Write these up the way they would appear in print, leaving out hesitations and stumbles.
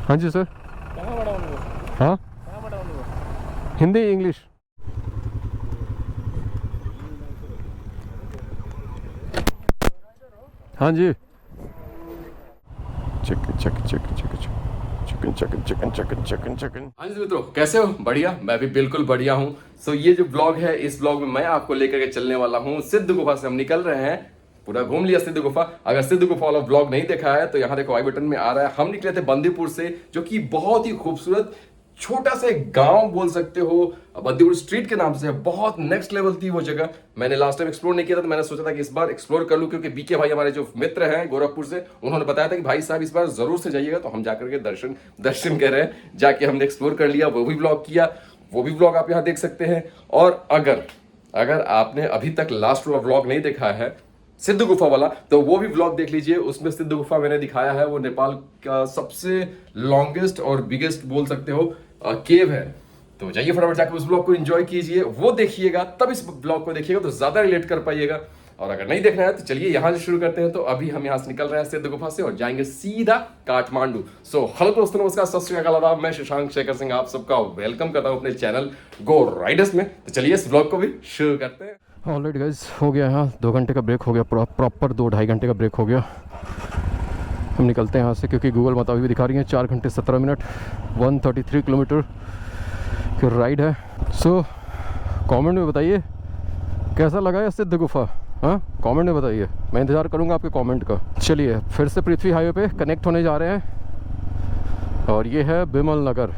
हाँ जी सर। कहाँ पढ़ा उनको? हाँ, कहाँ पढ़ा उनको? हिंदी इंग्लिश। हाँ जी। Chicken chicken chicken chicken chicken chicken chicken chicken chicken chicken. हाँ जी मित्रों, कैसे हो? बढ़िया, मैं भी बिल्कुल बढ़िया हूँ। सो ये जो ब्लॉग है, इस ब्लॉग में मैं आपको लेकर के चलने वाला हूँ सिद्ध गुफा से। हम निकल रहे हैं, पूरा घूम लिया सिद्ध गुफा। अगर सिद्ध गुफा वाला ब्लॉग नहीं देखा है तो यहाँ देखो आई बटन में आ रहा है। हम निकले थे बंदीपुर से, जो कि बहुत ही खूबसूरत छोटा सा एक गांव बोल सकते हो, बंदीपुर स्ट्रीट के नाम से। बहुत नेक्स्ट लेवल थी वो जगह। मैंने लास्ट टाइम एक्सप्लोर नहीं किया था, तो मैंने सोचा था कि इस बार एक्सप्लोर कर लूं, क्योंकि बीके भाई हमारे जो मित्र हैं गोरखपुर से, उन्होंने बताया था कि भाई साहब इस बार जरूर से जाइएगा। तो हम जाकर के दर्शन कर रहे हैं। जाके हमने एक्सप्लोर कर लिया, वो भी ब्लॉग किया, वो भी ब्लॉग आप यहाँ देख सकते हैं। और अगर आपने अभी तक लास्ट वाला ब्लॉग नहीं देखा है सिद्ध गुफा वाला, तो वो भी व्लॉग देख लीजिए। उसमें सिद्ध गुफा मैंने दिखाया है, वो नेपाल का सबसे लॉन्गेस्ट और बिगेस्ट बोल सकते हो केव है। तो जाइए फटाफट जाकर उस ब्लॉग को एंजॉय कीजिए, वो देखिएगा, तब इस ब्लॉग को देखिएगा तो ज्यादा रिलेट कर पाइएगा। और अगर नहीं देखना है तो चलिए यहां से शुरू करते हैं। तो अभी हम यहां से निकल रहे हैं सिद्ध गुफा से और जाएंगे सीधा काठमांडू। सो हेलो दोस्तों, नमस्कार, सत श्री अकाल, आदाब। मैं शशांक शेखर सिंह आप सबका वेलकम करता हूं अपने चैनल गो राइडर्स में। तो चलिए इस ब्लॉग को भी शुरू करते हैं। ऑलरेडी गाइस हो गया यहाँ 2 घंटे का ब्रेक हो गया, प्रॉपर 2-2.5 घंटे का ब्रेक हो गया। हम निकलते हैं यहाँ से, क्योंकि गूगल मैप अभी भी दिखा रही है 4 घंटे 17 मिनट 133 किलोमीटर की राइड है। सो कमेंट में बताइए कैसा लगा है सिद्ध गुफा। हाँ, कमेंट में बताइए, मैं इंतज़ार करूँगा आपके कमेंट का। चलिए फिर से पृथ्वी हाईवे पे कनेक्ट होने जा रहे हैं और ये है बिमल नगर।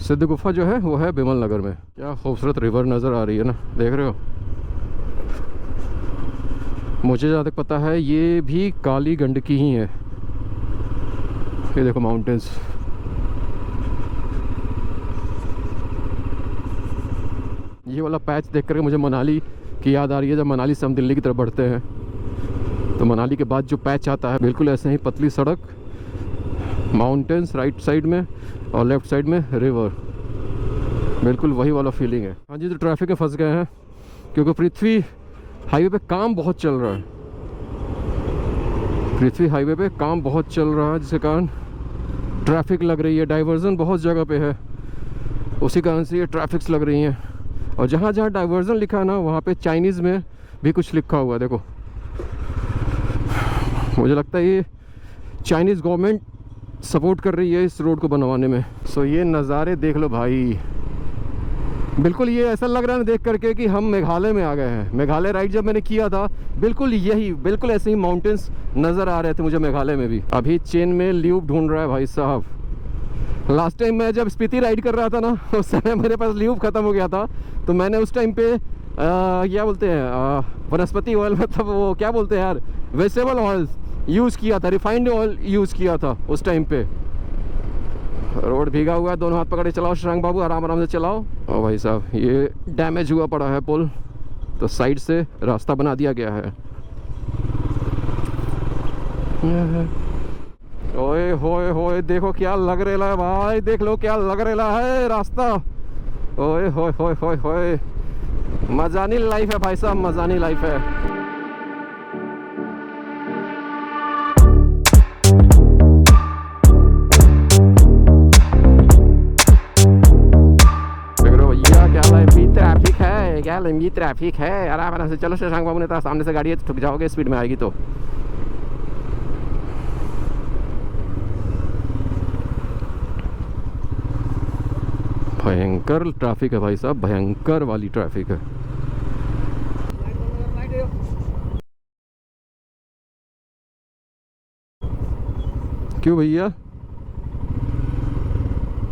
सिद्ध गुफा जो है वो है बिमल नगर में। क्या खूबसूरत रिवर नज़र आ रही है ना, देख रहे हो। मुझे जहाँ तक पता है ये भी काली गंडकी ही है। ये देखो माउंटेन्स। ये वाला पैच देख करके मुझे मनाली की याद आ रही है। जब मनाली से हम दिल्ली की तरफ बढ़ते हैं तो मनाली के बाद जो पैच आता है, बिल्कुल ऐसे ही पतली सड़क, माउंटेन्स राइट साइड में और लेफ्ट साइड में रिवर, बिल्कुल वही वाला फीलिंग है। हाँ जी, तो ट्रैफिक में फंस गए हैं क्योंकि पृथ्वी हाईवे पे काम बहुत चल रहा है। पृथ्वी हाईवे पे काम बहुत चल रहा है, जिसके कारण ट्रैफिक लग रही है। डाइवर्जन बहुत जगह पे है, उसी कारण से ये ट्रैफिक्स लग रही हैं। और जहाँ जहाँ डाइवर्जन लिखा है ना, वहाँ पे चाइनीज़ में भी कुछ लिखा हुआ है। देखो, मुझे लगता है ये चाइनीज़ गवर्नमेंट सपोर्ट कर रही है इस रोड को बनवाने में। सो ये नज़ारे देख लो भाई, बिल्कुल ये ऐसा लग रहा है देख करके कि हम मेघालय में आ गए हैं। मेघालय राइड जब मैंने किया था, बिल्कुल ऐसे ही माउंटेन्स नज़र आ रहे थे मुझे मेघालय में भी। अभी चेन में ल्यूब ढूंढ रहा है भाई साहब। लास्ट टाइम मैं जब स्पीति राइड कर रहा था ना, उस समय मेरे पास ल्यूब ख़त्म हो गया था, तो मैंने उस टाइम पे क्या बोलते हैं, वनस्पति ऑयल, मतलब वो क्या बोलते हैं यार, वेजिटेबल ऑयल यूज़ किया था, रिफाइंड ऑयल यूज़ किया था उस टाइम पे। रोड भीगा हुआ है, दोनों हाथ पकड़े चलाओ शशांक बाबू, आराम आराम से चलाओ। और भाई साहब ये डैमेज हुआ पड़ा है पुल, तो साइड से रास्ता बना दिया गया है। ओए होए होए, देखो क्या लग रहा है भाई, देख लो क्या लग रहा है रास्ता। ओए होए होए होए होए, मजानी लाइफ है भाई साहब, मजानी लाइफ है। क्या लंबी ट्रैफिक है, आराम आराम से चलो शशांक बाबू, ने तो सामने से गाड़ी है, ठुक जाओगे स्पीड में आएगी तो। भयंकर ट्रैफिक है भाई साहब, भयंकर वाली ट्रैफिक है। क्यों भैया,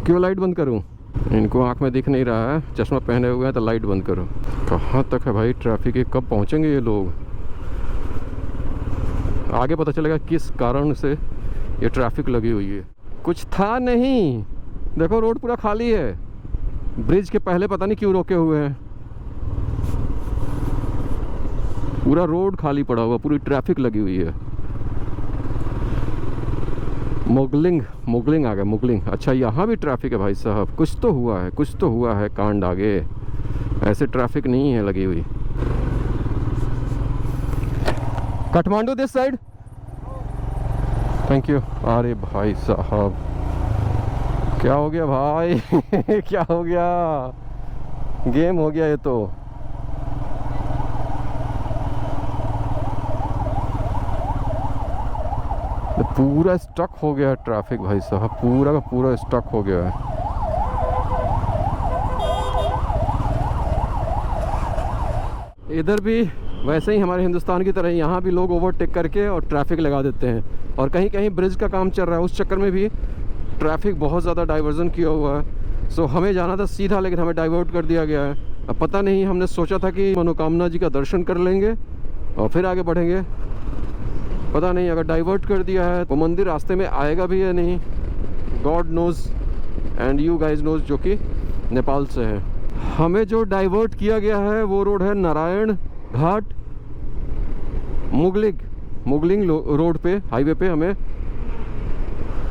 क्यों लाइट बंद करूं? इनको आंख में दिख नहीं रहा है, चश्मा पहने हुए हैं, तो लाइट बंद करो। कहाँ तक है भाई ट्रैफिक, ये कब पहुँचेंगे ये लोग? आगे पता चलेगा किस कारण से ये ट्रैफिक लगी हुई है। कुछ था नहीं, देखो रोड पूरा खाली है। ब्रिज के पहले पता नहीं क्यों रोके हुए हैं, पूरा रोड खाली पड़ा हुआ, पूरी ट्रैफिक लगी हुई है। मुगलिंग आ गया, मुगलिंग। अच्छा यहाँ भी ट्रैफिक है भाई साहब, कुछ तो हुआ है कांड आगे, ऐसे ट्रैफिक नहीं है लगी हुई। Kathmandu this side, thank you. अरे भाई साहब क्या हो गया भाई क्या हो गया, गेम हो गया ये तो। पूरा स्टक हो गया है ट्रैफिक भाई साहब, पूरा का पूरा स्टक हो गया है। इधर भी वैसे ही हमारे हिंदुस्तान की तरह यहाँ भी लोग ओवरटेक करके और ट्रैफिक लगा देते हैं, और कहीं कहीं ब्रिज का काम चल रहा है, उस चक्कर में भी ट्रैफिक बहुत ज़्यादा डाइवर्जन किया हुआ है। सो हमें जाना था सीधा, लेकिन हमें डाइवर्ट कर दिया गया है। अब पता नहीं, हमने सोचा था कि मनोकामना जी का दर्शन कर लेंगे और फिर आगे बढ़ेंगे। पता नहीं अगर डाइवर्ट कर दिया है वो मंदिर रास्ते में आएगा भी या नहीं, God knows and you guys knows, जो कि नेपाल से है। हमें जो डाइवर्ट किया गया है वो रोड है नारायण घाट मुगलिंग रोड पे, हाईवे पे हमें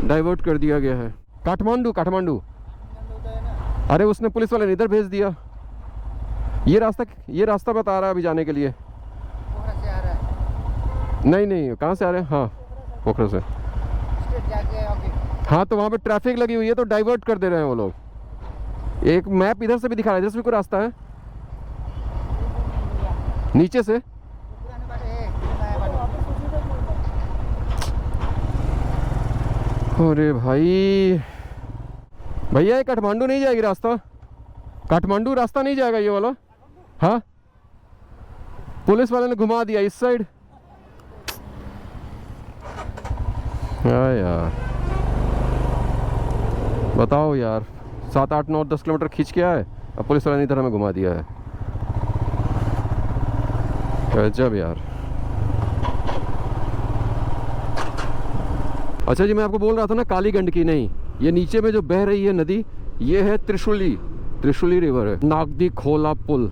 डाइवर्ट कर दिया गया है। काठमांडू। अरे उसने पुलिस वाले ने इधर भेज दिया। ये रास्ता बता रहा है अभी जाने के लिए। नहीं कहाँ से आ रहे हैं? हाँ पोखरा से। हाँ तो वहाँ पे ट्रैफिक लगी हुई है तो डाइवर्ट कर दे रहे हैं वो लोग। एक मैप इधर से भी दिखा रहा है, इधर से भी कोई रास्ता है नीचे से। अरे भाई भैया ये काठमांडू नहीं जाएगी रास्ता, काठमांडू रास्ता नहीं जाएगा ये वाला। हाँ पुलिस वाले ने घुमा दिया इस साइड। हाँ यार बताओ यार, 7, 8, 9, 10 किलोमीटर खींच के आए, अब पुलिस वाले ने इधर हमें घुमा दिया है। गजब यार। अच्छा जी, मैं आपको बोल रहा था ना काली गंडकी नहीं, ये नीचे में जो बह रही है नदी ये है त्रिशूली रिवर है। नागदी खोला पुल,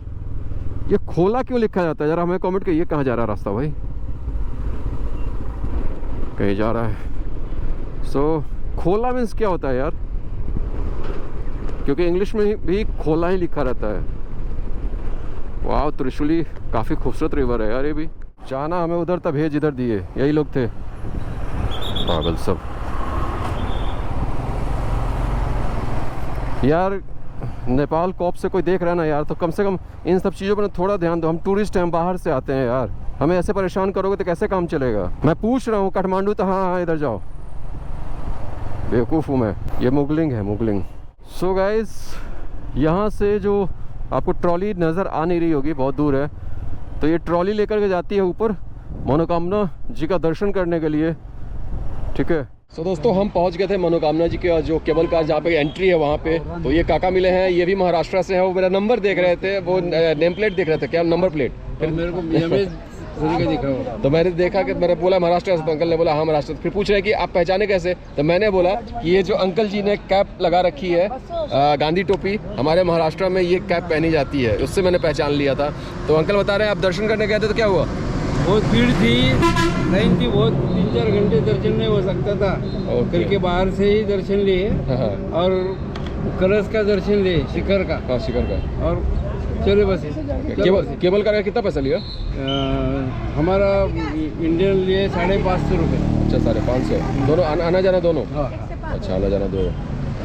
ये खोला क्यों लिखा जाता है जरा हमें कमेंट करिए। कहाँ जा रहा है रास्ता भाई? कहीं जा रहा है। खोला मीन्स क्या होता है यार? क्योंकि इंग्लिश में भी खोला ही लिखा रहता है। वाह त्रिशूली काफ़ी खूबसूरत रिवर है यार। ये भी जाना हमें उधर तब भेज इधर दिए, यही लोग थे पागल सब यार। नेपाल कॉप से कोई देख रहा है ना यार, तो कम से कम इन सब चीज़ों पर थोड़ा ध्यान दो। हम टूरिस्ट हैं, हम बाहर से आते हैं यार, हमें ऐसे परेशान करोगे तो कैसे काम चलेगा? मैं पूछ रहा हूँ काठमांडू तो हाँ इधर जाओ, बेवकूफ़ हूँ मैं। ये मुगलिंग। सो गाइस यहाँ से जो आपको ट्रॉली नज़र आ नहीं रही होगी, बहुत दूर है, तो ये ट्रॉली लेकर के जाती है ऊपर मनोकामना जी का दर्शन करने के लिए। ठीक है। सो दोस्तों हम पहुंच गए थे मनोकामना जी के जो केबल कार जहाँ पे एंट्री है वहाँ पे। तो ये काका मिले हैं, ये भी महाराष्ट्र से हैं। वो मेरा नंबर देख रहे थे, वो नेम प्लेट देख रहे थे, क्या नंबर प्लेट, फिर मेरे को दिखा। तो मैंने देखा कि मैंने बोला महाराष्ट्र से, तो अंकल ने बोला हाँ महाराष्ट्र। फिर पूछ रहे हैं कि आप पहचाने कैसे? तो मैंने बोला कि ये जो अंकल जी ने कैप लगा रखी है गांधी टोपी, हमारे महाराष्ट्र में ये कैप पहनी जाती है, उससे मैंने पहचान लिया था। तो अंकल बता रहे हैं आप दर्शन करने गए थे तो क्या हुआ? बहुत भीड़ थी, लाइन थी बहुत, 3-4 घंटे दर्शन नहीं हो सकता था। करके बाहर से ही दर्शन लिए और कलश का दर्शन लिए, शिखर का। हाँ शिखर का। और चले बस। केबल का कितना पैसा लिया? हमारा इंडियन लिए 550 रुपये। अच्छा 550 दोनों, आना जाना दोनों? हाँ। अच्छा आना जाना दोनों।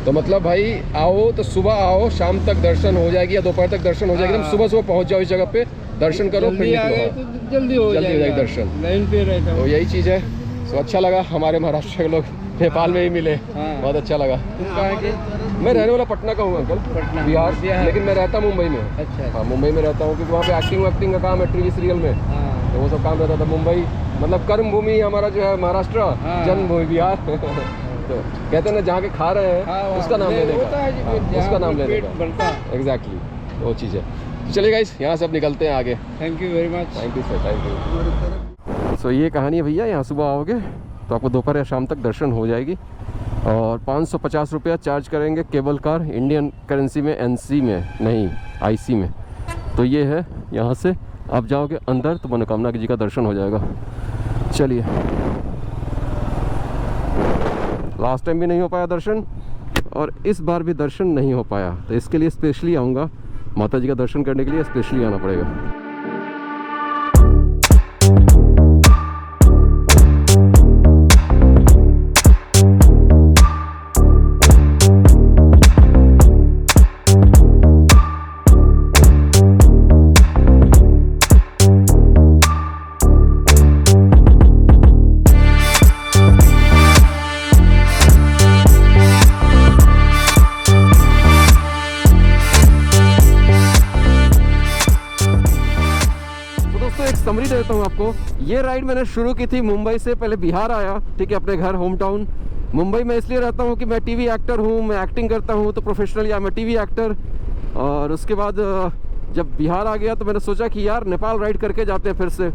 तो मतलब भाई आओ तो सुबह आओ, शाम तक दर्शन हो जाएगी या दोपहर तक दर्शन हो जाएगी। एकदम सुबह पहुंच जाओ इस जगह पे, दर्शन करो, फिर निकलो। तो जल्दी हो जाएगा दर्शन, लाइन पे रहता। तो यही चीज़ है। तो अच्छा लगा हमारे महाराष्ट्र के लोग नेपाल में ही मिले, बहुत अच्छा लगा। मैं रहने वाला पटना का हूँ अंकल, बिहार, लेकिन मैं रहता मुंबई में। अच्छा। हाँ मुंबई में रहता हूँ, क्योंकि वहाँ पे एक्टिंग का काम है टीवी सीरियल में, तो वो सब काम रहता था। मुंबई मतलब कर्म भूमि हमारा जो है महाराष्ट्र, जन्मभूमि बिहार। तो कहते हैं ना जहाँ के खा रहे हैं उसका नाम लेने का, उसका नाम लेने का। एग्जैक्टली वो चीज़ है। चलिए गाइस यहाँ से अब निकलते हैं आगे। Thank you very much. Thank you sir, thank you. So ये कहानी है भैया, यहाँ सुबह आओगे तो आपको दोपहर या शाम तक दर्शन हो जाएगी। और 550 रुपया चार्ज करेंगे केबल कार, इंडियन करेंसी में, NC में नहीं IC में। तो ये है, यहाँ से आप जाओगे अंदर तो मनोकामना जी का दर्शन हो जाएगा। चलिए, लास्ट टाइम भी नहीं हो पाया दर्शन और इस बार भी दर्शन नहीं हो पाया, तो इसके लिए स्पेशली आऊँगा, माता जी का दर्शन करने के लिए स्पेशली आना पड़ेगा। देता हूँ आपको। ये राइड मैंने शुरू की थी मुंबई से, पहले बिहार आया, ठीक है, अपने घर होम टाउन। मुंबई में इसलिए रहता हूँ कि मैं टीवी एक्टर हूँ, मैं एक्टिंग करता हूँ, तो प्रोफेशनल या मैं टीवी एक्टर। और उसके बाद जब बिहार आ गया तो मैंने सोचा कि यार नेपाल राइड करके जाते हैं फिर से।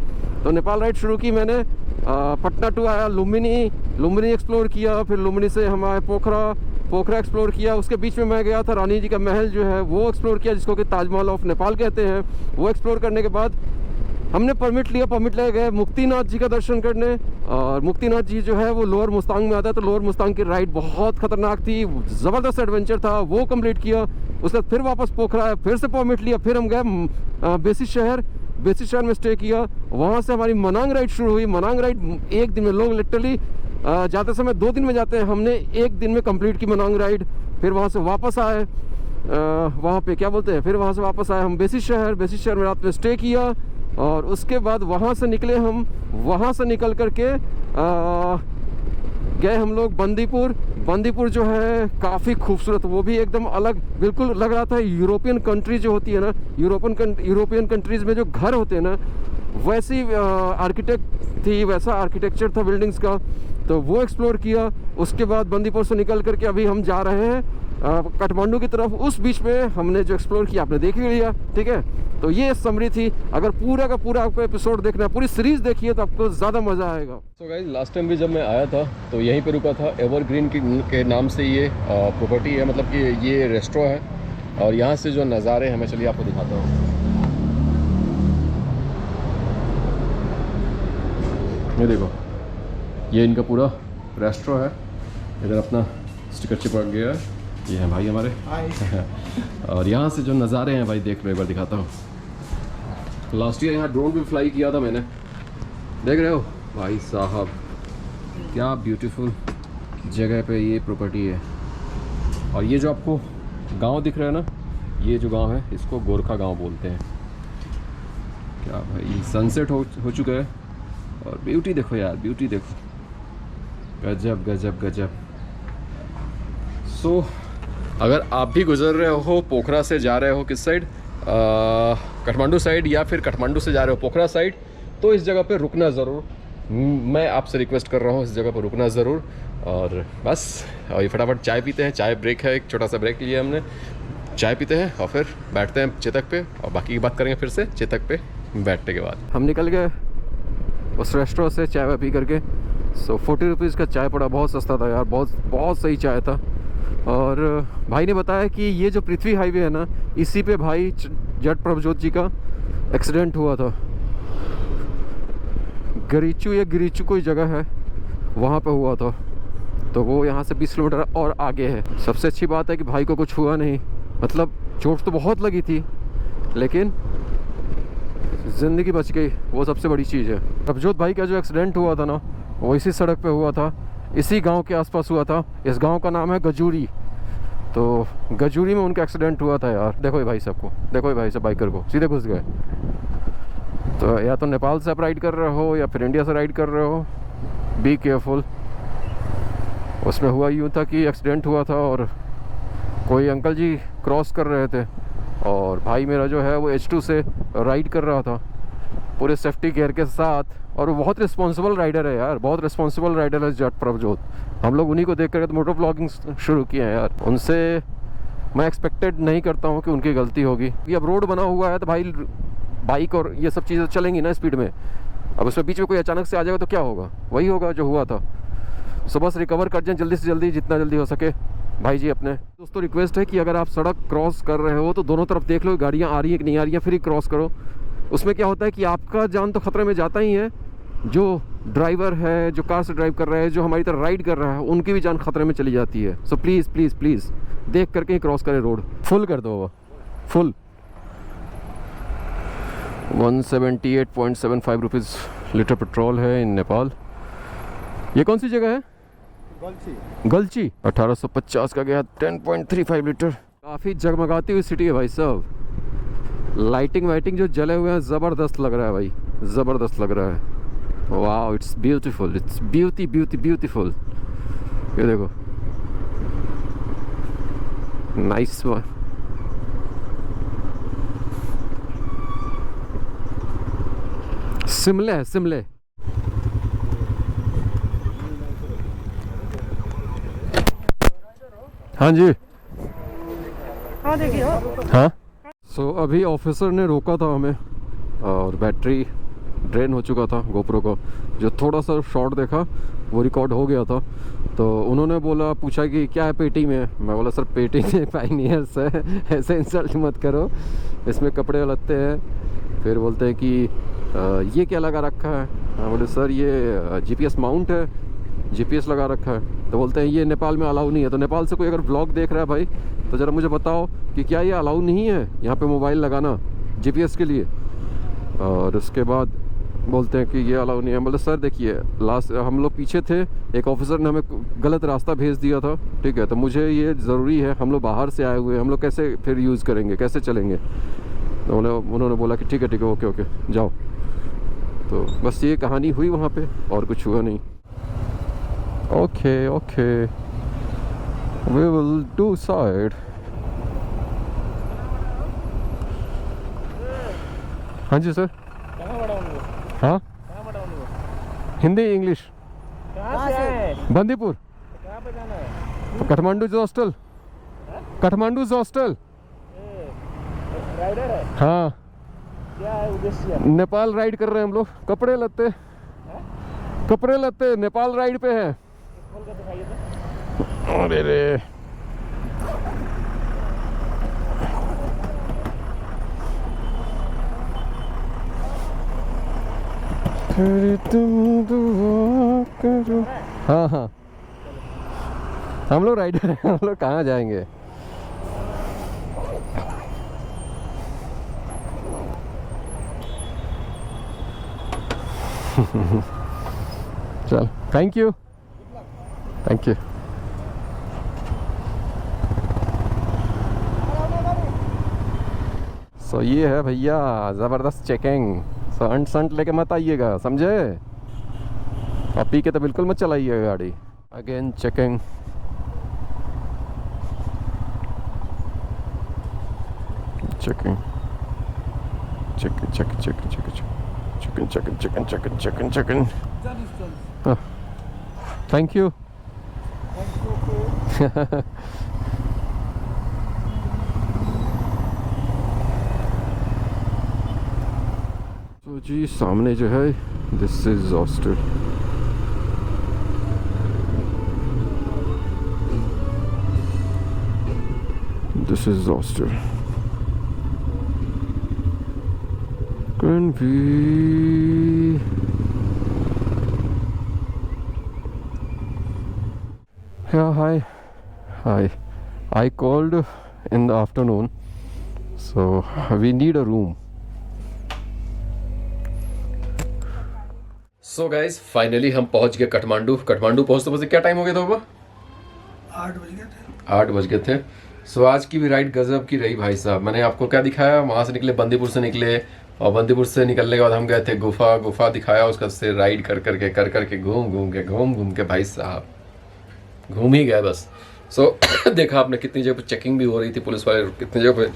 तो नेपाल राइड शुरू की मैंने। पटना टू आया, लुम्बिनी एक्सप्लोर किया, फिर लुम्बिनी से हम आए पोखरा एक्सप्लोर किया। उसके बीच में मैं गया था रानी जी का महल जो है वो एक्सप्लोर किया, जिसको कि ताजमहल ऑफ नेपाल कहते हैं। वो एक्सप्लोर करने के बाद हमने परमिट ले गए मुक्तिनाथ जी का दर्शन करने। और मुक्तिनाथ जी जो है वो लोअर मुस्तांग में आता है, तो लोअर मुस्तांग की राइड बहुत खतरनाक थी, ज़बरदस्त एडवेंचर था, वो कंप्लीट किया। उसके बाद फिर वापस पोखरा आया, फिर से परमिट लिया, फिर हम गए बेसी शहर में स्टे किया। वहाँ से हमारी मनांग राइड शुरू हुई। मनांग राइड एक दिन में, लोग लिटरली जाते समय 2 दिन में जाते हैं, हमने 1 दिन में कंप्लीट की मनांग राइड। फिर वहाँ से वापस आए, वहाँ पे क्या बोलते हैं, फिर वहाँ से वापस आए हम बेसी शहर में रात में स्टे किया। और उसके बाद वहाँ से निकले हम, वहाँ से निकल करके गए हम लोग बंदीपुर जो है काफ़ी खूबसूरत, वो भी एकदम अलग, बिल्कुल लग रहा था यूरोपियन कंट्री जो होती है ना, यूरोपियन कंट्रीज़ में जो घर होते हैं ना, वैसी वैसा आर्किटेक्चर था बिल्डिंग्स का। तो वो एक्सप्लोर किया। उसके बाद बंदीपुर से निकल करके अभी हम जा रहे हैं काठमांडू की तरफ। उस बीच में हमने जो एक्सप्लोर किया आपने देख ही लिया, ठीक है। तो ये समरी थी। अगर पूरा का पूरा आपको एपिसोड देखना है, पूरी सीरीज देखिए तो आपको ज़्यादा मज़ा आएगा। सो गाइस, लास्ट टाइम भी जब मैं आया था तो यहीं पे रुका था। एवरग्रीन के नाम से ये प्रॉपर्टी है, मतलब कि ये रेस्टोरेंट है। और यहाँ से जो नज़ारे हैं, मैं चलिए आपको दिखाता हूँ। ये देखो, ये इनका पूरा रेस्टोरेंट है। इधर अपना स्टिकर चिपक गया है। ये हैं भाई हमारे। और यहाँ से जो नज़ारे हैं भाई देख लो, एक बार दिखाता हूँ। लास्ट ईयर यहाँ ड्रोन भी फ्लाई किया था मैंने, देख रहे हो भाई साहब, क्या ब्यूटीफुल जगह पे ये प्रॉपर्टी है। और ये जो आपको गांव दिख रहा है ना, ये जो गांव है इसको गोरखा गांव बोलते हैं। क्या भाई, सनसेट हो चुका है और ब्यूटी देखो यार, ब्यूटी देखो, गजब गजब गजब। सो अगर आप भी गुजर रहे हो, पोखरा से जा रहे हो किस साइड, काठमांडू साइड, या फिर काठमांडू से जा रहे हो पोखरा साइड, तो इस जगह पे रुकना ज़रूर। मैं आपसे रिक्वेस्ट कर रहा हूँ इस जगह पर रुकना ज़रूर। और बस ये फटाफट चाय पीते हैं, चाय ब्रेक है, एक छोटा सा ब्रेक लिया हमने, चाय पीते हैं और फिर बैठते हैं चेतक पे, और बाकी की बात करेंगे फिर से चेतक पे बैठने के बाद। हम निकल गए उस रेस्टोरेंट से चाय वाय पी करके। 40 रुपीज़ का चाय पड़ा, बहुत सस्ता था यार, बहुत सही चाय था। और भाई ने बताया कि ये जो पृथ्वी हाईवे है ना, इसी पे भाई जट प्रभजोत जी का एक्सीडेंट हुआ था। गिरीचू कोई जगह है, वहाँ पे हुआ था। तो वो यहाँ से 20 किलोमीटर और आगे है। सबसे अच्छी बात है कि भाई को कुछ हुआ नहीं, मतलब चोट तो बहुत लगी थी लेकिन ज़िंदगी बच गई, वो सबसे बड़ी चीज़ है। प्रभजोत भाई का जो एक्सीडेंट हुआ था ना, वो इसी सड़क पे हुआ था, इसी गांव के आसपास हुआ था। इस गांव का नाम है गजूरी। तो गजूरी में उनका एक्सीडेंट हुआ था यार। देखो ये भाई साहब को, देखो ये भाई साहब बाइकर को सीधे घुस गए। तो या तो नेपाल से आप राइड कर रहे हो या फिर इंडिया से राइड कर रहे हो, बी केयरफुल। उसमें हुआ यूँ था कि एक्सीडेंट हुआ था और कोई अंकल जी क्रॉस कर रहे थे और भाई मेरा जो है वो H2 से राइड कर रहा था पूरे सेफ्टी गियर के साथ। और वो बहुत रिस्पॉन्सिबल राइडर है यार, बहुत रिस्पॉन्सिबल राइडर है जट प्रभजोत। हम लोग उन्हीं को देख करके तो मोटो ब्लॉगिंग शुरू किए हैं यार। उनसे मैं एक्सपेक्टेड नहीं करता हूँ कि उनकी गलती होगी। ये अब रोड बना हुआ है तो भाई बाइक और ये सब चीज़ें चलेंगी ना स्पीड में। अब उसमें बीच में कोई अचानक से आ जाएगा तो क्या होगा, वही होगा जो हुआ था। सो बस रिकवर कर जाएं जल्दी से जल्दी, जितना जल्दी हो सके भाई जी अपने। दोस्तों रिक्वेस्ट है कि अगर आप सड़क क्रॉस कर रहे हो तो दोनों तरफ देख लो गाड़ियाँ आ रही हैं कि नहीं आ रही हैं, फिर ही क्रॉस करो। उसमें क्या होता है कि आपका जान तो खतरे में जाता ही है, जो ड्राइवर है, जो कार से ड्राइव कर रहा है, जो हमारी तरह राइड कर रहा है, उनकी भी जान खतरे में चली जाती है। सो प्लीज़ प्लीज़ प्लीज़ देख करके ही क्रॉस करें रोड। फुल कर दो वो, फुल। 178.75 रुपीज़ लीटर पेट्रोल है इन नेपाल। ये कौन सी जगह है? गलची। 1850 का गया 10.35 लीटर। काफ़ी जगमगाती हुई सिटी है भाई साहब। लाइटिंग वाइटिंग जो जले हुए हैं, ज़बरदस्त लग रहा है भाई, ज़बरदस्त लग रहा है। Wow, it's beautiful, it's beautiful. ये देखो, नाइस वन। शिमले है, शिमले। हाँ जी, हाँ देखिए हाँ। सो अभी ऑफिसर ने रोका था हमें और बैटरी ड्रेन हो चुका था गोप्रो का। जो थोड़ा सा शॉट देखा वो रिकॉर्ड हो गया था। तो उन्होंने बोला, पूछा कि क्या है पेटी में। मैं बोला सर पेटी में पायनियर्स है, ऐसे इंसल्ट मत करो, इसमें कपड़े लत्ते हैं। फिर बोलते हैं कि ये क्या लगा रखा है। मैं बोले सर ये GPS माउंट है, GPS लगा रखा है। तो बोलते हैं ये नेपाल में अलाउ नहीं है। तो नेपाल से कोई अगर ब्लॉग देख रहा है भाई तो ज़रा मुझे बताओ कि क्या ये अलाउ नहीं है यहाँ पे मोबाइल लगाना GPS के लिए। और उसके बाद बोलते हैं कि ये अलाउ नहीं है। बोले सर देखिए लास्ट हम लोग पीछे थे, एक ऑफिसर ने हमें गलत रास्ता भेज दिया था, ठीक है, तो मुझे ये ज़रूरी है, हम लोग बाहर से आए हुए हैं, हम लोग कैसे फिर यूज़ करेंगे, कैसे चलेंगे। तो उन्होंने बोला कि ठीक है ओके ओके जाओ। तो बस ये कहानी हुई वहाँ पे, और कुछ हुआ नहीं। Okay we will do side. हाँ जी सर। कहाँ बड़ा उनको, हाँ कहाँ बड़ा उनको, हिंदी इंग्लिश। कहाँ से आए, बंदीपुर, कहाँ पे जाना है? Kathmandu hostel, Kathmandu hostel. Rider है, हाँ क्या है उद्देश्य? नेपाल राइड कर रहे हैं हम लोग। कपड़े लत्ते नेपाल राइड पे है। खोल कर दिखाइए तो। अरे रे फिर तुम दुआ करो। हाँ हम लोग राइडर हैं, हम लोग कहाँ जाएंगे। चल थैंक यू। सो ये है भैया ज़बरदस्त चेकिंग। सो अंट संट लेके मत आइएगा, समझे। और पी के तो बिल्कुल मत चलाइएगा गाड़ी। Again checking. Chicken. Thank you. तो जी सामने जो है this is hostel. Can we? Yeah, hi. I called in the afternoon, so we need a room. So guys finally हम पहुंच गए काठमांडू पहुंचते क्या टाइम हो गया था बाबा? 8 बज गए थे। सो आज की भी राइड गजब की रही भाई साहब। मैंने आपको क्या दिखाया, वहां से निकले, बंदीपुर से निकले, और बंदीपुर से निकलने के बाद हम गए थे गुफा दिखाया, उसका से राइड कर करके घूम के भाई साहब घूम ही गए बस। सो देखा आपने कितनी जगह पे चेकिंग भी हो रही थी, पुलिस वाले कितनी जगह पे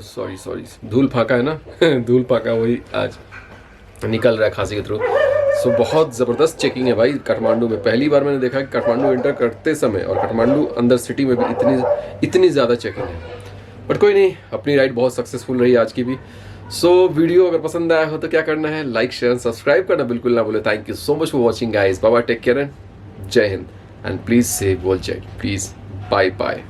सॉरी धूल फाका है ना धूल फाका वही आज निकल रहा है खांसी के थ्रू। सो बहुत ज़बरदस्त चेकिंग है भाई काठमांडू में। पहली बार मैंने देखा कि काठमांडू एंटर करते समय और काठमांडू अंदर सिटी में भी इतनी ज़्यादा चेकिंग है। बट कोई नहीं, अपनी राइड बहुत सक्सेसफुल रही आज की भी। सो वीडियो अगर पसंद आया हो तो क्या करना है, लाइक शेयर सब्सक्राइब करना बिल्कुल ना भूले। Thank you so much for watching guys. बाबा take care and Jai Hind and please save world check please. Bye bye.